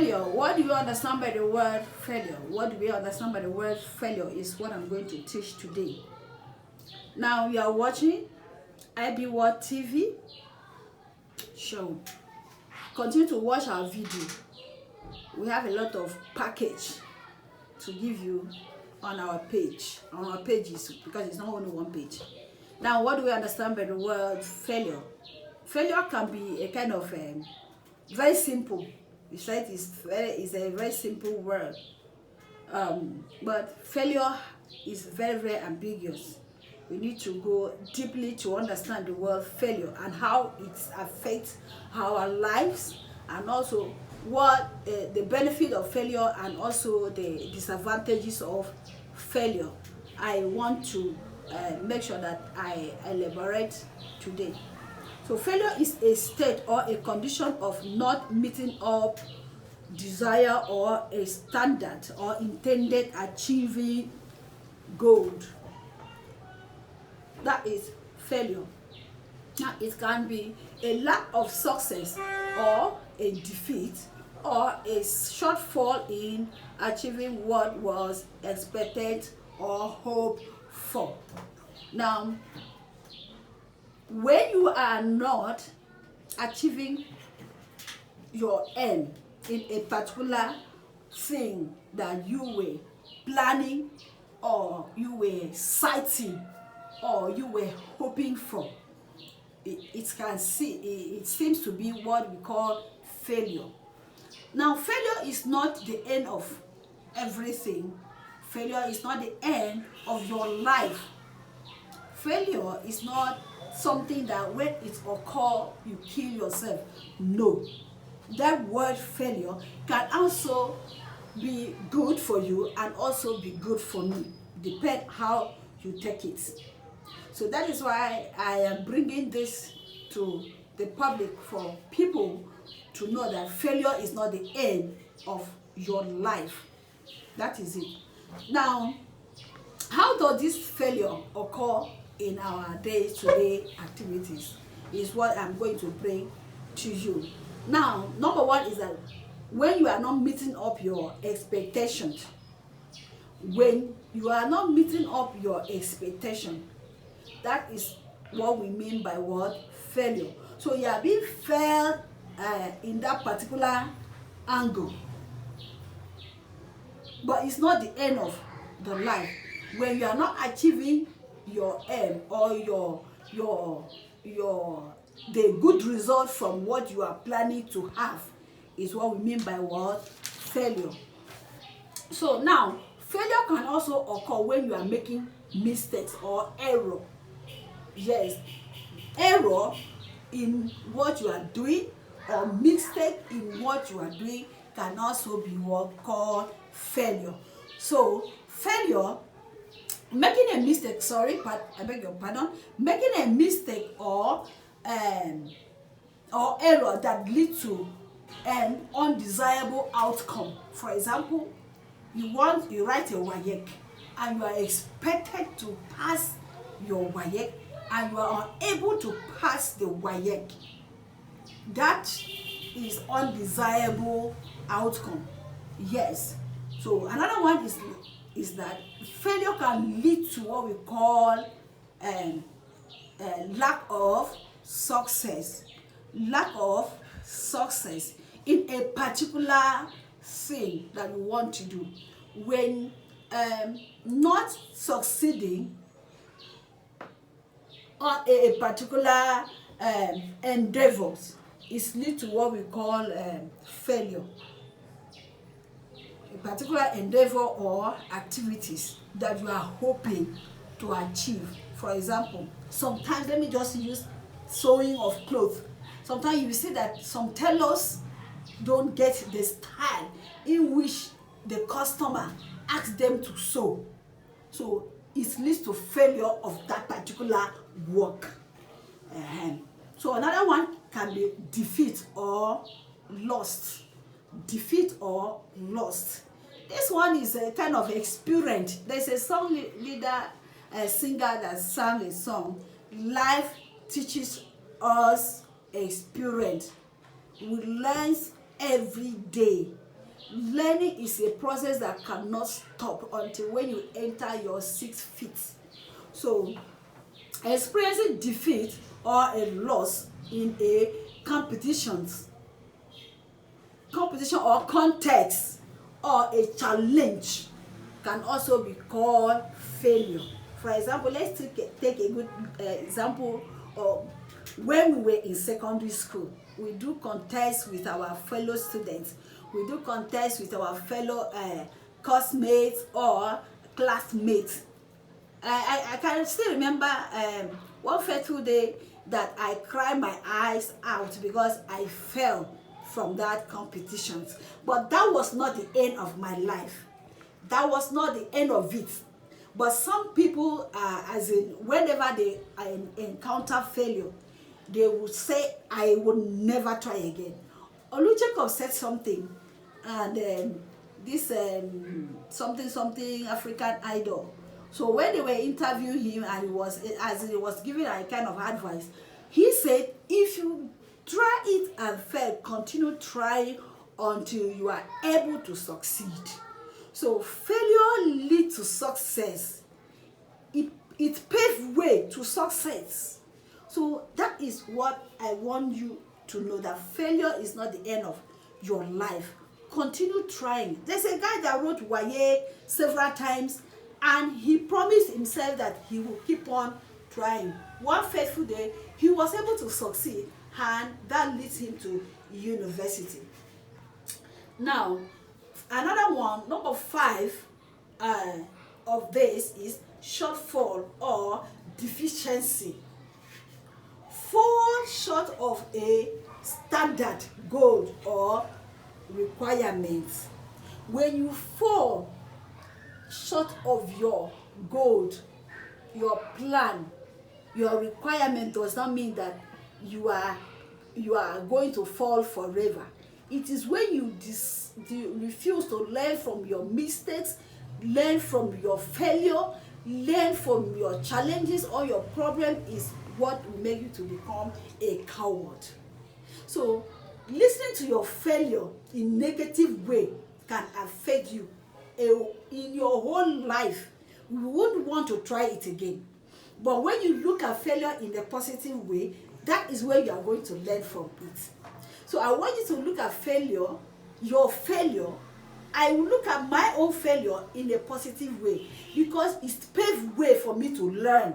Failure. What do you understand by the word failure? What do we understand by the word failure is what I'm going to teach today. Now you are watching IB World TV show. Continue to watch our video. We have a lot of package to give you on our page, on our pages, because it's not only one page. Now, what do we understand by the word failure? Failure can be a kind of very simple. You said it's a very simple word, but failure is very, very ambiguous. We need to go deeply to understand the word failure and how it affects our lives, and also what the benefit of failure and also the disadvantages of failure. I want to make sure that I elaborate today. So failure is a state or a condition of not meeting up desire or a standard or intended achieving goal. That is failure. Now it can be a lack of success or a defeat or a shortfall in achieving what was expected or hoped for. Now, when you are not achieving your aim in a particular thing that you were planning or you were citing or you were hoping for, it seems to be what we call failure. Now, failure is not the end of everything. Failure is not the end of your life. Failure is not something that when it occurs, you kill yourself. No. That word failure can also be good for you and also be good for me. Depend how you take it. So that is why I am bringing this to the public for people to know that failure is not the end of your life. That is it. Now, how does this failure occur in our day-to-day activities is what I'm going to bring to you. Now, number one is that when you are not meeting up your expectations, when you are not meeting up your expectation, that is what we mean by what failure. So you are being failed in that particular angle, but it's not the end of the life. When you are not achieving your aim or the good result from what you are planning to have, is what we mean by what failure. So now, failure can also occur when you are making mistakes or error. Yes, error in what you are doing or mistake in what you are doing can also be what called failure. So failure, making a mistake, I beg your pardon, making a mistake or error that leads to an undesirable outcome. For example, you write a WAEC and you are expected to pass your WAEC and you are unable to pass the WAEC. That is undesirable outcome. Yes. So another one is that failure can lead to what we call lack of success. Lack of success in a particular thing that you want to do. When not succeeding on a particular endeavors, is lead to what we call failure. A particular endeavor or activities that you are hoping to achieve. For example, sometimes, let me just use sewing of clothes. Sometimes you see that some tailors don't get the style in which the customer asks them to sew. So it leads to failure of that particular work. So another one can be defeat or lost. Defeat or lost. This one is a kind of experience. There's a song leader, a singer that sang a song. Life teaches us experience. We learn every day learning is a process that cannot stop until when you enter your 6th feet. So experiencing defeat or a loss in a competition or context or a challenge can also be called failure. For example, let's take a good example of when we were in secondary school. We do contests with our fellow students. We do contests with our fellow classmates or classmates. I can still remember one fateful day that I cried my eyes out because I fell from that competition. But that was not the end of my life. That was not the end of it. But some people, as in whenever they encounter failure, they would say, I would never try again. Olu Jacob said something, and this something African Idol. So when they were interviewing him, and he was giving a kind of advice, he said, if you try it and fail, continue trying until you are able to succeed. So failure leads to success. It paves way to success. So that is what I want you to know, that failure is not the end of your life. Continue trying. There's a guy that wrote Waye several times, and he promised himself that he will keep on trying. One fateful day, he was able to succeed, and that leads him to university. Now, another one, number 5 of this is shortfall or deficiency. Fall short of a standard goal or requirements. When you fall short of your goal, your plan, your requirement, does not mean that you are going to fall forever. It is when you refuse to learn from your mistakes, learn from your failure, learn from your challenges or your problem, is what will make you to become a coward. So listening to your failure in negative way can affect you in your whole life. You wouldn't want to try it again. But when you look at failure in a positive way, that is where you are going to learn from it. So I want you to look at failure, your failure. I will look at my own failure in a positive way, because it's paved way for me to learn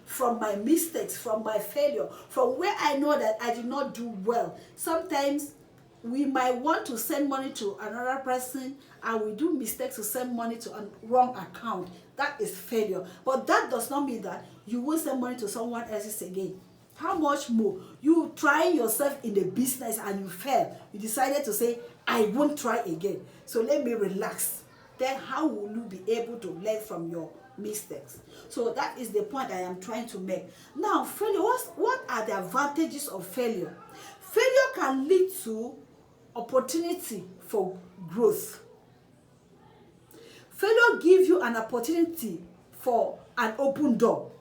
from my mistakes, from my failure, from where I know that I did not do well. Sometimes we might want to send money to another person and we do mistakes to send money to a wrong account. That is failure. But that does not mean that you will send money to someone else's again. How much more? You trying yourself in the business and you fail. You decided to say, I won't try again. So let me relax. Then how will you be able to learn from your mistakes? So that is the point I am trying to make. Now, failure, what are the advantages of failure? Failure can lead to opportunity for growth. Failure gives you an opportunity for an open door.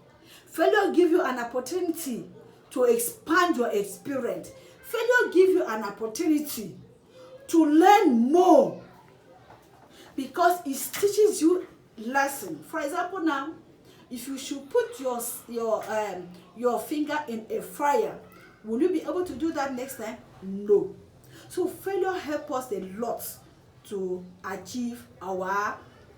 Failure gives you an opportunity to expand your experience. Failure gives you an opportunity to learn more, because it teaches you lesson. For example, now, if you should put your finger in a fryer, will you be able to do that next time? No. So failure helps us a lot to achieve our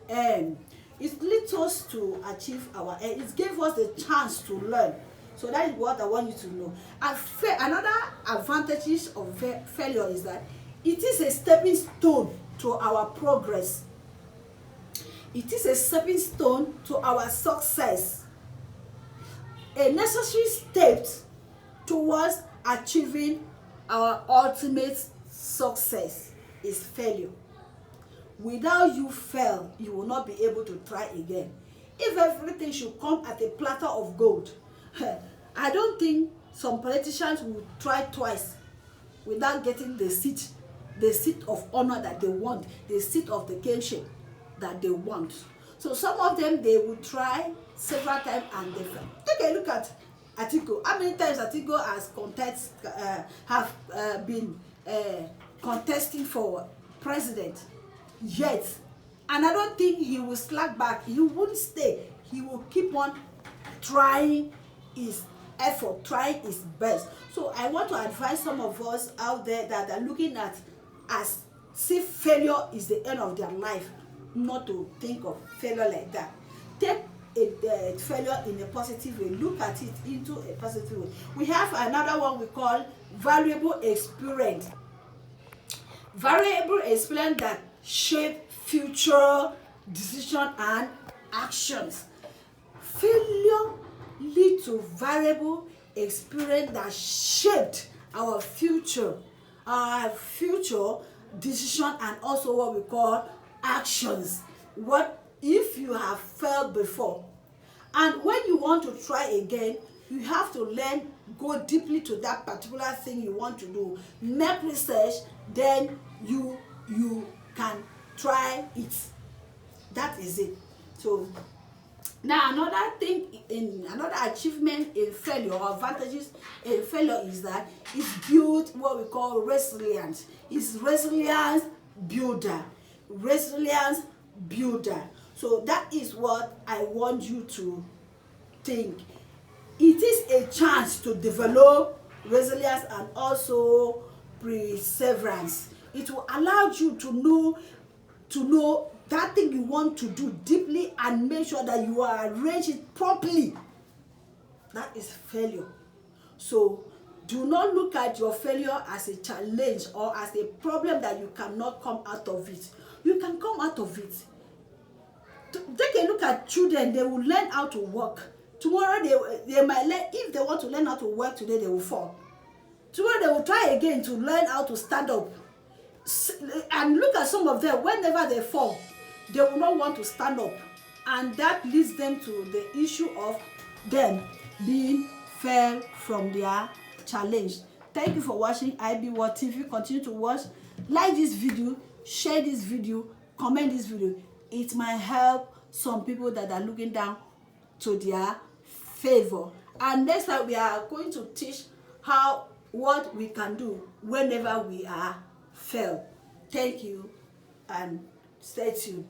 aim. It leads us to achieve our aim. It gives us the chance to learn. So that is what I want you to know. And another advantage of failure is that it is a stepping stone to our progress. It is a stepping stone to our success. A necessary step towards achieving our ultimate success is failure. Without you fail, you will not be able to try again. If everything should come at a platter of gold, I don't think some politicians will try twice without getting the seat of honor that they want, the seat of the kingship that they want. So some of them, they will try several times and they fail. Take a look at Atiku. How many times Atiku has been contesting for president yet, and I don't think he will slack back. He won't stay. He will keep on trying his effort, trying his best. So I want to advise some of us out there that are looking at as see failure is the end of their life, not to think of failure like that. Take a failure in a positive way. Look at it into a positive way. We have another one we call valuable experience. Variable experience that shape future decision and actions. Failure lead to variable experience that shaped our future decision and also what we call actions. What if you have failed before, and when you want to try again, you have to learn, go deeply to that particular thing you want to do, make research, then you can try it. That is it. So now another thing, in another achievement in failure or advantages in failure is that it's built what we call resilience. It's resilience builder. Resilience builder. So that is what I want you to think. It is a chance to develop resilience and also perseverance. It will allow you to know that thing you want to do deeply and make sure that you are arranged it properly. That is failure. So do not look at your failure as a challenge or as a problem that you cannot come out of it. You can come out of it. Take a look at children. They will learn how to walk. Tomorrow they might learn. If they want to learn how to work today, they will fall. Tomorrow they will try again to learn how to stand up. And look at some of them, whenever they fall, they will not want to stand up, and that leads them to the issue of them being fell from their challenge. Thank you for watching IB World TV. Continue to watch, like this video, share this video, comment this video. It might help some people that are looking down to their favor. And next time we are going to teach what we can do whenever we are fail. Thank you and stay tuned.